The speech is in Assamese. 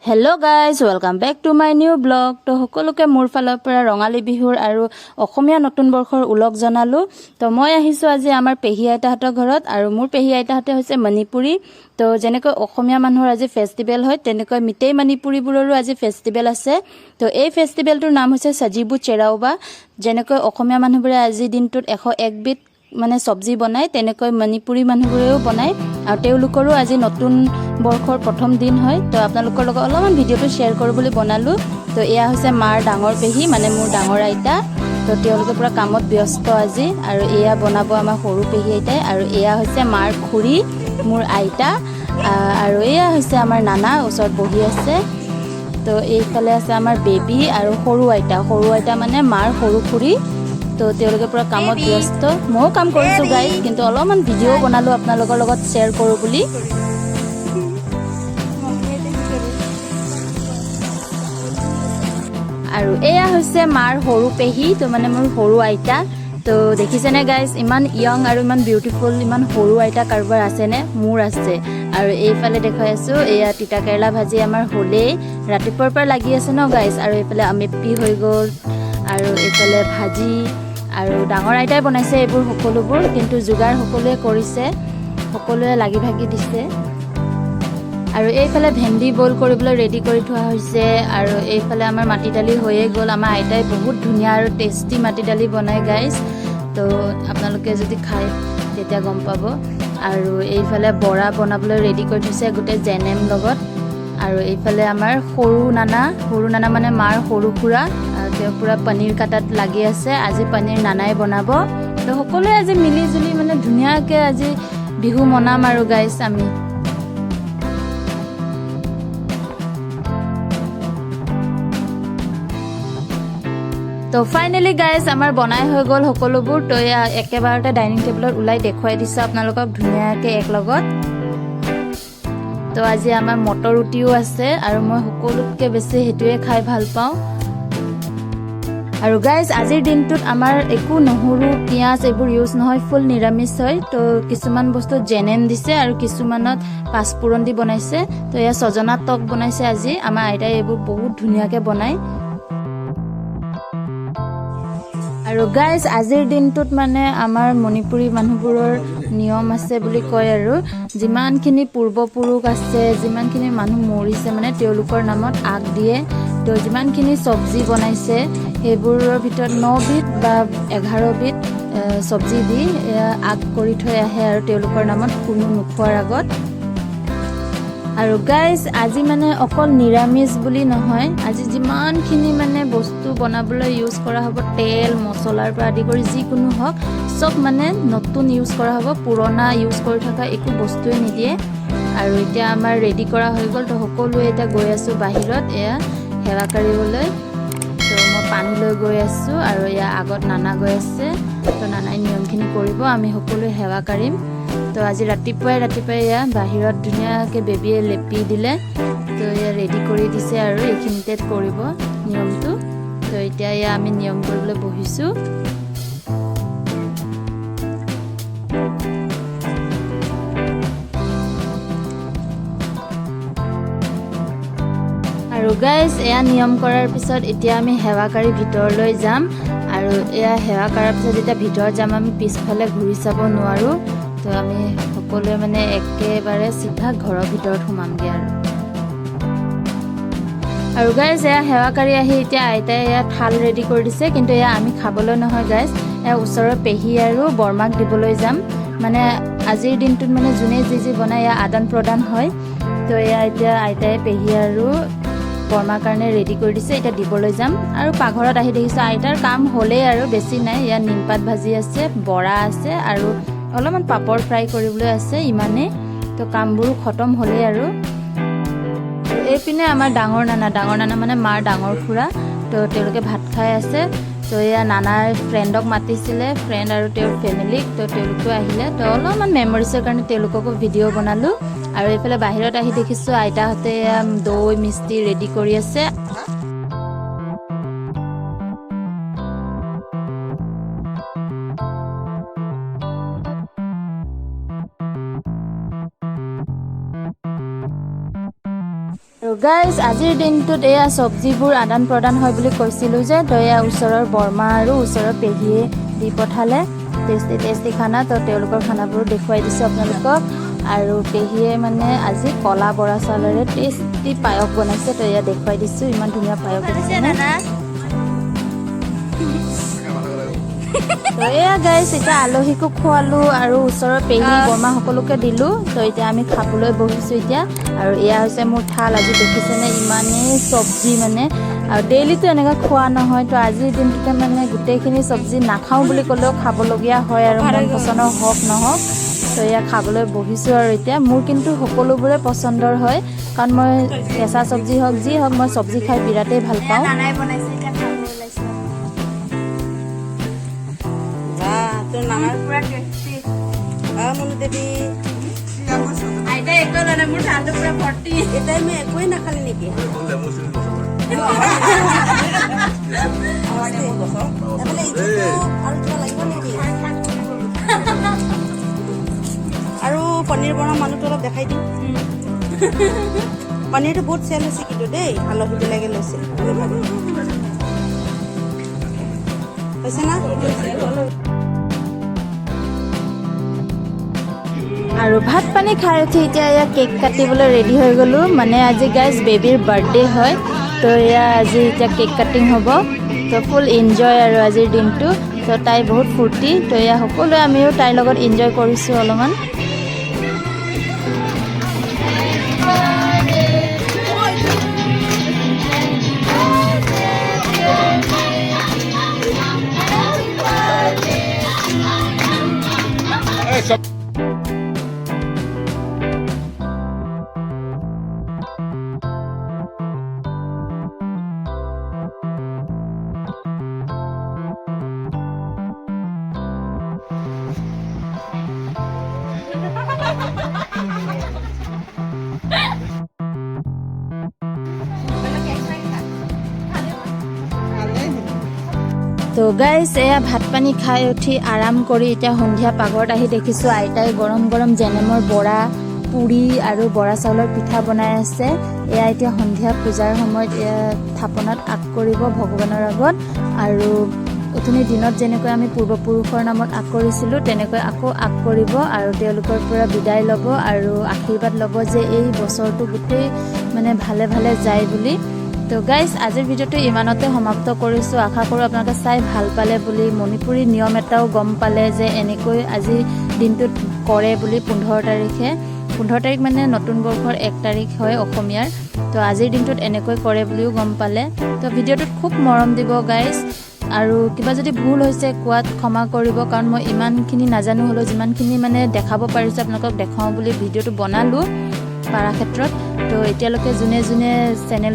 Hello guys, welcome back to my new blog. To Hokoluke মোৰ ফালৰ পৰা ৰঙালী বিহুৰ আৰু অসমীয়া নতুন বৰ্ষৰ ulog jonalu. তো মই আহিছো আজি আমাৰ পেহী আইতাহঁতৰ ঘৰত আৰু মোৰ পেহী আইতাহঁতে হৈছে মণিপুৰী। তো যেনেকৈ অসমীয়া মানুহৰ আজি ফেষ্টিভেল হয় তেনেকৈ মিটেই মণিপুৰীবোৰৰো আজি ফেষ্টিভেল আছে। তো এই ফেষ্টিভেলটোৰ নাম হৈছে Sajibu Cheiraoba। যেনেকৈ অসমীয়া মানুহবোৰে আজি দিনটোত 101 বিধ মানে সবজি বনায় তেনেকৈ মণিপুৰী মানুহবোৰেও বনায় আৰু তেওঁলোকৰো আজি নতুন বৰ্ষৰ প্ৰথম দিন হয়। তো আপোনালোকৰ লগত অলপমান ভিডিঅ'টো শ্বেয়াৰ কৰোঁ বুলি বনালো। তো এয়া হৈছে মাৰ ডাঙৰ পেহী মানে মোৰ ডাঙৰ আইতা। তো তেওঁলোকে পুৰা কামত ব্যস্ত আজি আৰু এয়া বনাব আমাৰ সৰু পেহী আইতাই আৰু এয়া হৈছে মাৰ খুৰী মোৰ আইতা আৰু এয়া হৈছে আমাৰ নানা ওচৰত বহি আছে। তো এইফালে আছে আমাৰ বেবী আৰু সৰু আইতা মানে মাৰ সৰু খুৰী। তো তেওঁলোকে পুৰা কামত ব্যস্ত, ময়ো কাম কৰিছোঁ গাইজ, কিন্তু অলপমান ভিডিঅ' বনালোঁ আপোনালোকৰ লগত শ্বেয়াৰ কৰোঁ বুলি। আৰু এয়া হৈছে মাৰ সৰু পেহী, তো মানে মোৰ সৰু আইতা। তো দেখিছেনে গাইজ, ইমান য়ং আৰু ইমান বিউটিফুল, ইমান সৰু আইতা কাৰোবাৰ আছেনে? মোৰ আছে। আৰু এইফালে দেখাই আছোঁ এয়া তিতা কেৰেলা ভাজি আমাৰ হ'লেই, ৰাতিপুৱাৰ পৰা লাগি আছে ন গাইজ। আৰু এইফালে আমেপি হৈ গ'ল আৰু এইফালে ভাজি আৰু ডাঙৰ আইতাই বনাইছে এইবোৰ সকলোবোৰ, কিন্তু যোগাৰ সকলোৱে কৰিছে, সকলোৱে লাগি ভাগি দিছে। আৰু এইফালে ভেন্দি বইল কৰিবলৈ ৰেডি কৰি থোৱা হৈছে আৰু এইফালে আমাৰ মাটি দালি হৈয়ে গ'ল। আমাৰ আইতাই বহুত ধুনীয়া আৰু টেষ্টি মাটি দালি বনাই গাইজ, তো আপোনালোকে যদি খায় তেতিয়া গম পাব। আৰু এইফালে বৰা বনাবলৈ ৰেডি কৰি থৈছে গোটেই জেনেম লগত। আৰু এইফালে আমাৰ সৰু নানা মানে মাৰ সৰু খুৰা, তেওঁ পুৰা পনীৰ কাটাত লাগি আছে। আজি পনীৰ নানাই বনাব। তো সকলোৱে আজি মিলি জুলি মানে ধুনীয়াকৈ আজি বিহু মনাম আৰু গাইজ আমি। তো ফাইনেলি গাইজ আমাৰ বনাই হৈ গ'ল সকলোবোৰ। তো একেবাৰতে ডাইনিং টেবুলত ওলাই দেখুৱাই দিছোঁ আপোনালোকক ধুনীয়াকৈ এক লগত। তো আজি আমাৰ মটৰ ৰুটিও আছে আৰু মই সকলোতকৈ বেছি সেইটোৱে খাই ভাল পাওঁ। আৰু গাইজ আজিৰ দিনটোত আমাৰ একো নহৰু পিঁয়াজ এইবোৰ ইউজ নহয়, ফুল নিৰামিষ হয়। তো কিছুমান বস্তু জেনেম দিছে আৰু কিছুমানত পাঁচফোৰণ দি বনাইছে। তো এয়া ছজনা টক বনাইছে আজি, আমাৰ আইতাই এইবোৰ বহুত ধুনীয়াকৈ বনায়। আৰু গাইজ আজিৰ দিনটোত মানে আমাৰ মণিপুৰী মানুহবোৰৰ নিয়ম আছে বুলি কয় আৰু যিমানখিনি পূৰ্বপুৰুষ আছে, যিমানখিনি মানুহ মৰিছে মানে তেওঁলোকৰ নামত আগ দিয়ে। তো যিমানখিনি চব্জি বনাইছে সেইবোৰৰ ভিতৰত 9 বিধ বা 11 বিধ চব্জি দি আগ কৰি থৈ আহে আৰু তেওঁলোকৰ নামত কোনো নোখোৱাৰ আগত। আৰু গাইজ আজি মানে অকল নিৰামিষ বুলি নহয়, আজি যিমানখিনি মানে বস্তু বনাবলৈ ইউজ কৰা হ'ব, তেল মছলাৰ পৰা আদি কৰি যিকোনো হওক চব মানে নতুন ইউজ কৰা হ'ব, পুৰণা ইউজ কৰি থকা একো বস্তুৱে নিদিয়ে। আৰু এতিয়া আমাৰ ৰেডি কৰা হৈ গ'ল। তো সকলোৱে এতিয়া গৈ আছোঁ বাহিৰত এয়া সেৱা কৰিবলৈ। তো মই পানী লৈ গৈ আছোঁ আৰু এয়া আগত নানা গৈ আছে। তো নানাই নিয়মখিনি কৰিব, আমি সকলোৱে সেৱা কাঢ়িম। তো আজি ৰাতিপুৱাই এয়া বাহিৰত ধুনীয়াকৈ বেবীয়ে লেপি দিলে। তো এয়া ৰেডি কৰি দিছে আৰু এইখিনিতে কৰিব নিয়মটো। তো এতিয়া এয়া আমি নিয়ম কৰিবলৈ বহিছোঁ। আৰু গাইজ এয়া নিয়ম কৰাৰ পিছত এতিয়া আমি সেৱাকাৰী ভিতৰলৈ যাম। আৰু এয়া সেৱা কৰাৰ পিছত যেতিয়া ভিতৰত যাম আমি পিছফালে ঘূৰি চাব নোৱাৰোঁ। তো আমি সকলোৱে মানে একেবাৰে চিধা ঘৰৰ ভিতৰত সোমামগৈ আৰু গাইজ এয়া সেৱাকাৰী আহি এতিয়া আইতাই এয়া থাল ৰেডি কৰি দিছে, কিন্তু এয়া আমি খাবলৈ নহয় গাইজ, এয়া ওচৰৰ পেহী আৰু বৰমাক দিবলৈ যাম। মানে আজিৰ দিনটোত মানে যোনে যি বনায় এয়া আদান প্ৰদান হয়। তো এয়া এতিয়া আইতাই পেহী আৰু বৰমাৰ কাৰণে ৰেডি কৰি দিছে, এতিয়া দিবলৈ যাম। আৰু পাকঘৰত আহি দেখিছোঁ আইতাৰ কাম হ'লেই আৰু বেছি নাই। ইয়াত নিমপাত ভাজি আছে, বৰা আছে আৰু অলপমান পাপৰ ফ্ৰাই কৰিবলৈ আছে, ইমানেই। তো কামবোৰো খতম হ'লেই আৰু এইপিনে আমাৰ ডাঙৰ নানা মানে মাৰ ডাঙৰ খুৰা, তো তেওঁলোকে ভাত খাই আছে। তো এয়া নানাৰ ফ্ৰেণ্ডক মাতিছিলে, ফ্ৰেণ্ড আৰু তেওঁৰ ফেমিলিক। তো তেওঁলোকেও আহিলে, তো অলপমান মেমৰিজৰ কাৰণে তেওঁলোককো ভিডিঅ' বনালোঁ। আৰু এইফালে বাহিৰত আহি দেখিছোঁ আইতাহঁতে দৈ মিষ্টি ৰেডি কৰি আছে। আৰু গাইজ আজিৰ দিনটোত এয়া চব্জিবোৰ আদান প্ৰদান হয় বুলি কৈছিলোঁ যে তো এয়া ওচৰৰ বৰমা আৰু ওচৰৰ পেহীয়ে দি পঠালে টেষ্টি খানা। তো তেওঁলোকৰ খানাবোৰ দেখুৱাই দিছোঁ আপোনালোকক। আৰু পেহীয়ে মানে আজি কলা বৰা চাউলেৰে টেষ্টি পায়স বনাইছে। তো এয়া দেখুৱাই দিছোঁ, ইমান ধুনীয়া পায়স দিছে। তো এয়া গাইজ এতিয়া আলহীকো খোৱালোঁ আৰু ওচৰৰ পেহী বৰমা সকলোকে দিলোঁ। তো এতিয়া আমি খাবলৈ বহিছোঁ এতিয়া। আৰু এয়া হৈছে মোৰ থাল। আজি দেখিছেনে ইমানেই চব্জি মানে, আৰু ডেইলিটো এনেকৈ খোৱা নহয়। তো আজিৰ দিনটোতে মানে গোটেইখিনি চব্জি নাখাওঁ বুলি ক'লেও খাবলগীয়া হয় আৰু মন পচন্দৰ হওক নহওক। তো এয়া খাবলৈ বহিছোঁ আৰু এতিয়া মোৰ কিন্তু সকলোবোৰে পচন্দৰ হয়, কাৰণ মই কেঁচা চব্জি হওক যি হওক মই চব্জি খাই বিৰাটেই ভাল পাওঁ। আৰু পনীৰ বনোৱা মানুহটো অলপ দেখাই দিওঁ। পনীৰটো বহুত চেল হৈছে কিন্তু দেই, আলহীবিলাকে লৈছে হৈছে না। আৰু ভাত পানী খাই উঠি এতিয়া এয়া কেক কাটিবলৈ ৰেডি হৈ গ'লোঁ। মানে আজি গাইজ বেবীৰ বাৰ্থডে হয়। তো এয়া আজি এতিয়া কেক কাটিং হ'ব। তো ফুল এনজয় আৰু আজিৰ দিনটো। তো তাই বহুত ফূৰ্তি। তো এয়া সকলোৱে আমিও তাইৰ লগত এনজয় কৰিছোঁ অলপমান। তো গাইজ এয়া ভাত পানী খাই উঠি আৰাম কৰি এতিয়া সন্ধিয়া পাকঘৰত আহি দেখিছোঁ আইতাই গৰম গৰম জেনেমৰ বৰা, পুৰি আৰু বৰা চাউলৰ পিঠা বনাই আছে। এয়া এতিয়া সন্ধিয়া পূজাৰ সময়ত এয়া থাপনাত আগ কৰিব ভগৱানৰ আগত। আৰু অথনি দিনত যেনেকৈ আমি পূৰ্বপুৰুষৰ নামত আগ কৰিছিলোঁ তেনেকৈ আকৌ আগ কৰিব আৰু তেওঁলোকৰ পৰা বিদায় ল'ব আৰু আশীৰ্বাদ ল'ব যে এই বছৰটো গোটেই মানে ভালে ভালে যায় বুলি। তো গাইজ আজিৰ ভিডিঅ'টো ইমানতে সমাপ্ত কৰিছোঁ। আশা কৰোঁ আপোনালোকে চাই ভাল পালে বুলি, মণিপুৰী নিয়ম এটাও গম পালে যে এনেকৈ আজি দিনটোত কৰে বুলি। 15 তাৰিখ মানে নতুন বৰ্ষৰ 1 তাৰিখ হয় অসমীয়াৰ। তো আজিৰ দিনটোত এনেকৈ কৰে বুলিও গম পালে। তো ভিডিঅ'টোত খুব মৰম দিব গাইজ। আৰু কিবা যদি ভুল হৈছে কোৱাত ক্ষমা কৰিব, কাৰণ মই ইমানখিনি নাজানো হ'লেও যিমানখিনি মানে দেখাব পাৰিছোঁ আপোনালোকক দেখাওঁ বুলি ভিডিঅ'টো বনালোঁ পাৰা ক্ষেত্ৰত। তো এতিয়ালৈকে যোনে যোনে চেনেল